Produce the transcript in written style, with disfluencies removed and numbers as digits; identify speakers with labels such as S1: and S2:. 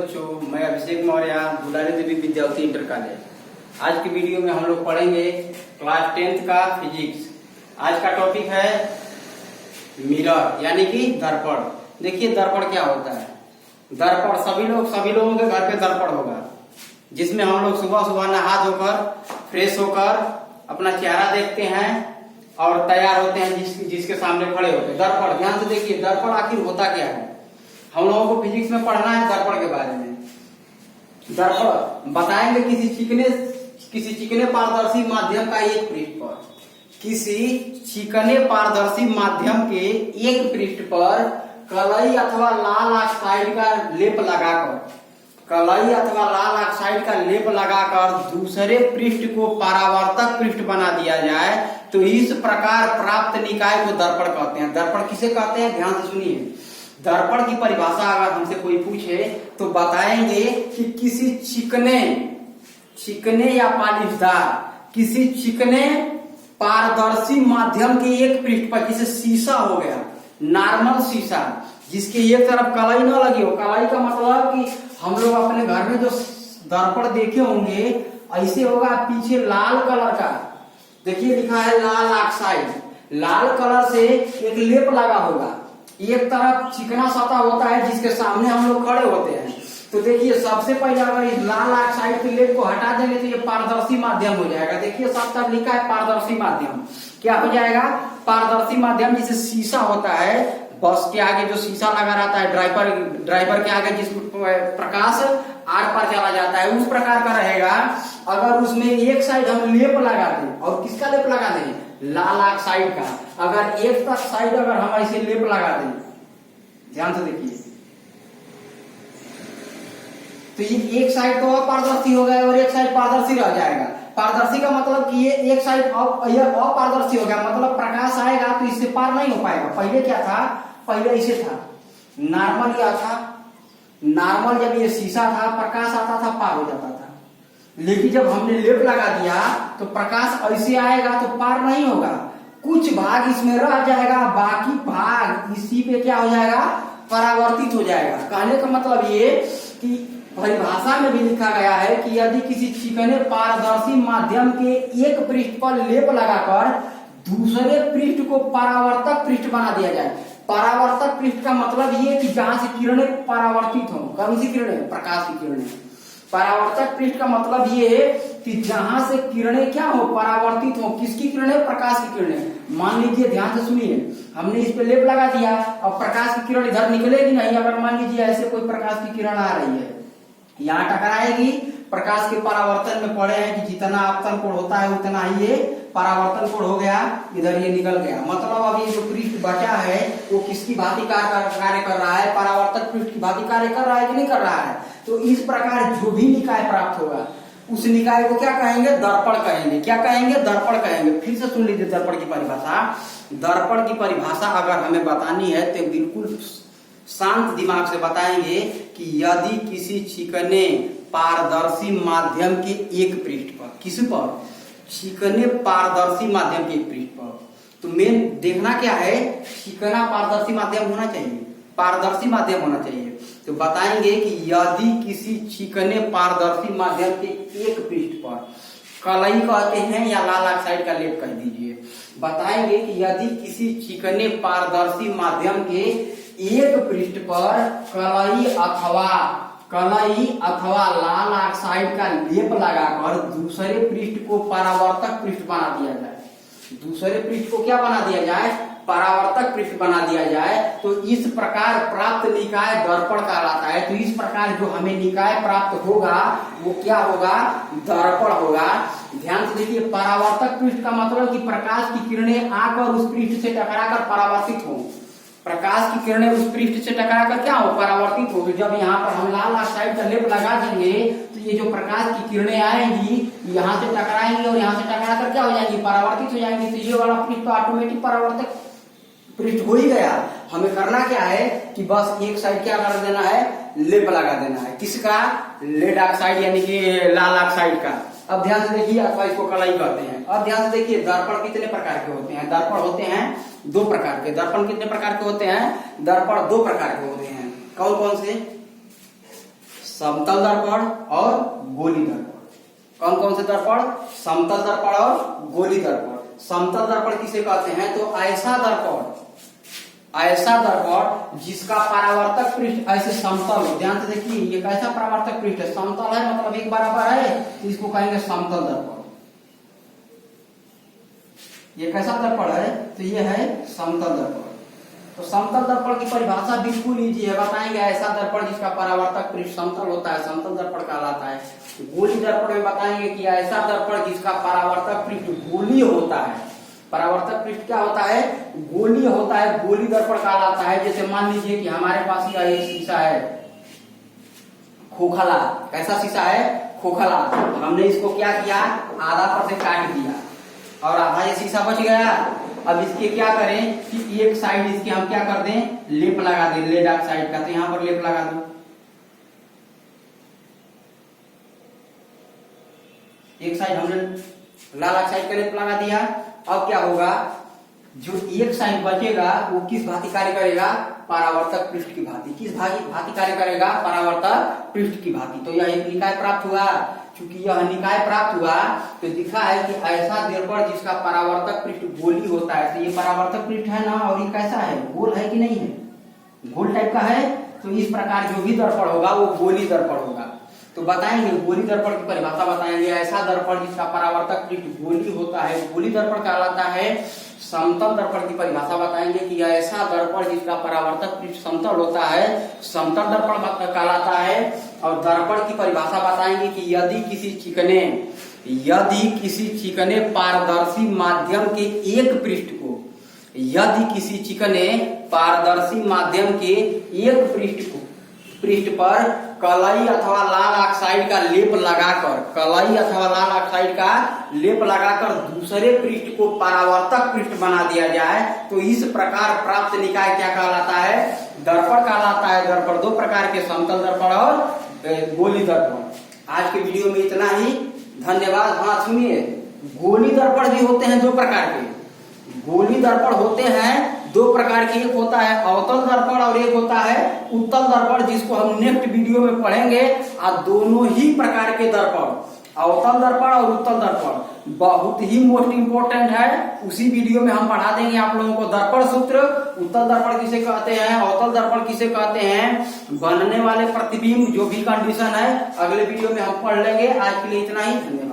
S1: बच्चों, मैं अभिषेक Maurya, Dulari Devi Vidyavati inter college. आज की वीडियो में हम लोग पढ़ेंगे क्लास 10th का फिजिक्स। आज का टॉपिक है मिरर यानी कि दर्पण। देखिए दर्पण क्या होता है। दर्पण सभी लोगों के घर पे दर्पण होगा, जिसमें हम लोग सुबह सुबह नहा धोकर फ्रेश होकर अपना चेहरा देखते हैं और तैयार होते हैं जिसके सामने खड़े होते हैं। दर्पण, ध्यान से देखिए दर्पण आखिर होता क्या है। हम लोगों को फिजिक्स में पढ़ना है दर्पण के बारे में। दर्पण बताएंगे किसी चिकने पारदर्शी माध्यम का एक पृष्ठ पर, किसी चिकने पारदर्शी माध्यम के एक पृष्ठ पर कलई अथवा लाल ऑक्साइड का लेप लगाकर दूसरे पृष्ठ को परावर्तक पृष्ठ बना दिया जाए तो इस प्रकार प्राप्त निकाय को दर्पण कहते हैं। दर्पण किसे कहते हैं, ध्यान से सुनिए। दर्पण की परिभाषा अगर हमसे कोई पूछे तो बताएंगे कि किसी चिकने या पालिशदार किसी चिकने पारदर्शी माध्यम के एक पृष्ठ पर, जैसे शीशा हो गया, नॉर्मल शीशा जिसके एक तरफ कलाई न लगी हो। कलाई का मतलब कि हम लोग अपने घर में जो दर्पण देखे होंगे ऐसे होगा, पीछे लाल कलर का देखिए लिखा है लाल ऑक्साइड, लाल कलर से एक लेप लगा होगा। एक तरफ चिकना सतह होता है जिसके सामने हम लोग खड़े होते हैं। तो देखिए सबसे पहले अगर इस लाल ऑक्साइड के लेप को हटा देंगे तो ये पारदर्शी माध्यम हो जाएगा। देखिए सब तरफ लिखा है पारदर्शी माध्यम। क्या हो जाएगा, पारदर्शी माध्यम। जैसे शीशा होता है, बस के आगे जो शीशा लगा रहता है, ड्राइवर के आगे जिसमें प्रकाश आर पार चला जाता है, उस प्रकार का रहेगा। अगर उसमें एक साइड हम लेप लगा दें, और किसका लेप लगा दें, लाल ऑक्साइड का। अगर एक तक साइड अगर हम ऐसे लेप लगा दें, ध्यान से देखिए, तो ये एक साइड तो अपारदर्शी हो गया और एक साइड पारदर्शी रह जाएगा। पारदर्शी का मतलब कि ये एक साइड अपारदर्शी हो गया, मतलब प्रकाश आएगा तो इससे पार नहीं हो पाएगा। पहले क्या था, पहले इसे था नॉर्मल, क्या था नॉर्मल। जब ये शीशा था प्रकाश आता था, पार हो जाता था। लेकिन जब हमने लेप लगा दिया तो प्रकाश ऐसे आएगा तो पार नहीं होगा। कुछ भाग इसमें रह जाएगा, बाकी भाग इसी पे क्या हो जाएगा, परावर्तित हो जाएगा। कहने का मतलब ये कि परिभाषा में भी लिखा गया है कि यदि किसी चिकने पारदर्शी माध्यम के एक पृष्ठ पर लेप लगाकर दूसरे पृष्ठ को परावर्तक पृष्ठ बना दिया जाए। परावर्तक पृष्ठ का मतलब ये कि जहां से किरणें परावर्तित हो। कौन सी किरणें, प्रकाश की किरणें। परावर्तक पृष्ठ का मतलब ये है कि जहां से किरणें क्या हो, परावर्तित हो। किसकी किरणें, प्रकाश की किरणें। मान लीजिए, ध्यान से सुनिए, हमने इस पे लेप लगा दिया, अब प्रकाश की किरण इधर निकलेगी नहीं। अगर मान लीजिए ऐसे कोई प्रकाश की किरण आ रही है, यहाँ टकराएगी, प्रकाश के परावर्तन में पढ़े हैं कि जितना आपतन कोण होता है उतना ही ये परावर्तन कोण हो गया, इधर ये निकल गया। मतलब अभी जो पृष्ठ बचा है वो किसकी भांति कार्य कर रहा है, परावर्तक पृष्ठ की भांति कार्य कर रहा है कि नहीं कर रहा है। तो इस प्रकार जो भी निकाय प्राप्त होगा उस निकाय को क्या कहेंगे, दर्पण कहेंगे। क्या कहेंगे, दर्पण कहेंगे। फिर से सुन लीजिए दर्पण की परिभाषा। दर्पण की परिभाषा अगर हमें बतानी है तो बिल्कुल शांत दिमाग से बताएंगे कि यदि किसी चिकने पारदर्शी माध्यम के एक पृष्ठ पर, किस पर, चिकने पारदर्शी माध्यम के एक पृष्ठ पर, तो मेन देखना क्या है, चिकना पारदर्शी माध्यम होना चाहिए, पारदर्शी माध्यम होना चाहिए। तो बताएंगे कि यदि किसी चिकने पारदर्शी माध्यम के एक पृष्ठ पर, कलई कहते हैं या लाल ऑक्साइड का लेप कह दीजिए, बताएंगे कि यदि किसी चिकने पारदर्शी माध्यम के एक पृष्ठ पर कलई अथवा लाल ऑक्साइड का लेप लगाकर दूसरे पृष्ठ को परावर्तक पृष्ठ बना दिया जाए। दूसरे पृष्ठ को क्या बना दिया जाए, परावर्तक पृष्ठ बना दिया जाए, तो इस प्रकार प्राप्त निकाय दर्पण कहलाता है। तो इस प्रकार जो हमें निकाय प्राप्त होगा वो क्या होगा, दर्पण होगा। ध्यान से देखिए, परावर्तक पृष्ठ का मतलब कि प्रकाश की किरणें आकर उस पृष्ठ से टकराकर परावर्तित हो। प्रकाश की किरणें उस पृष्ठ से टकराकर क्या हो, परावर्तित हो। जब यहाँ पर हम लाल ऑक्साइड का लेप लगा देंगे तो ये जो प्रकाश की किरणें आएंगी यहाँ से टकराएंगी और यहाँ से टकराकर क्या हो जाएंगी, परावर्तित हो जाएंगी। तो ये वाला पृष्ठ तो ऑटोमेटिक परावर्तक पृष्ठ हो ही गया। हमें करना क्या है कि बस एक साइड क्या कर देना है, लेप लगा देना है। किसका, लेड ऑक्साइड यानी कि लाल ऑक्साइड का। अब ध्यान से देखिए, अथवा इसको कलई कहते हैं। अब ध्यान से देखिए, दर्पण कितने प्रकार के होते हैं, दर्पण होते हैं दो प्रकार के। दर्पण कितने प्रकार के होते हैं, दर्पण दो प्रकार के होते हैं। कौन कौन से, समतल दर्पण और गोली दर्पण। कौन कौन से दर्पण? समतल दर्पण और गोली दर्पण। समतल दर्पण किसे कहते हैं? तो ऐसा दर्पण जिसका परावर्तक पृष्ठ ऐसे समतल हो। ध्यान से देखिए, ये कैसा परावर्तक पृष्ठ है? समतल है, मतलब एक बराबर है, तो इसको कहेंगे समतल दर्पण। ये कैसा दर्पण है? तो ये है समतल दर्पण। तो समतल दर्पण की परिभाषा बिल्कुल इजी है, बताएंगे ऐसा दर्पण जिसका परावर्तक पृष्ठ समतल होता है, समतल दर्पण कहलाता है। गोली दर्पण में बताएंगे कि ऐसा दर्पण जिसका परावर्तक पृष्ठ गोलीय होता है। परावर्तक पृष्ठ क्या होता है? गोलीय होता है, गोली दर्पण कहलाता है। जैसे मान लीजिए कि हमारे पास ये शीशा है खोखला। कैसा शीशा है? खोखला। हमने इसको क्या किया? आधा पर से काट दिया और आधा ये शीशा बच गया। अब इसके क्या करें कि एक साइड इसके हम क्या कर दें? लेप लगा दें, लेड ऑक्साइड का। तो यहां पर लेप लगा दो। एक साइड हमने लाल ऑक्साइड का लेप लगा दिया। अब क्या होगा? जो एक साइड बचेगा वो किस भांति कार्य करेगा? परावर्तक पृष्ठ की भांति। किस भांति कार्य करेगा? परावर्तक पृष्ठ की भांति। तो यह एक निकाय प्राप्त हुआ। चूंकि यह निकाय प्राप्त हुआ तो दिखा है कि ऐसा दर्पण जिसका परावर्तक पृष्ठ गोली होता है। तो ये परावर्तक पृष्ठ है ना, और ये कैसा है? गोल है कि नहीं है? गोल टाइप का है। तो इस प्रकार जो भी दर्पण होगा वो गोली दर्पण होगा। तो बताएंगे गोली दर्पण की परिभाषा बताएंगे। ऐसा दर्पण जिसका परावर्तक पृष्ठ गोली होता है गोली दर्पण कहलाता है। समतल दर्पण की परिभाषा बताएंगे कि ऐसा दर्पण जिसका परावर्तक पृष्ठ समतल होता है समतल दर्पण कहलाता है। और दर्पण की परिभाषा बताएंगे कि यदि किसी चिकने पारदर्शी माध्यम के एक पृष्ठ को, यदि किसी चिकने पारदर्शी माध्यम के एक पृष्ठ पर कलई अथवा लाल ऑक्साइड का लेप लगाकर दूसरे पृष्ठ को परावर्तक पृष्ठ बना दिया जाए तो इस प्रकार प्राप्त निकाय क्या कहलाता है? दर्पण कहलाता है। दर्पण दो प्रकार के, समतल दर्पण और गोली दर्पण। आज के वीडियो में इतना ही, धन्यवाद। हाँ सुनिए, गोली दर्पण भी होते हैं दो प्रकार के। गोली दर्पण होते हैं दो प्रकार के, एक होता है अवतल दर्पण और एक होता है उत्तल दर्पण, जिसको हम नेक्स्ट वीडियो में पढ़ेंगे। और दोनों ही प्रकार के दर्पण, अवतल दर्पण और उत्तल दर्पण, बहुत ही मोस्ट इंपोर्टेंट है। उसी वीडियो में हम पढ़ा देंगे आप लोगों को दर्पण सूत्र, उत्तल दर्पण किसे कहते हैं, अवतल दर्पण किसे कहते हैं, बनने वाले प्रतिबिंब, जो भी कंडीशन है अगले वीडियो में हम पढ़ लेंगे। आज के लिए इतना ही, धन्यवाद।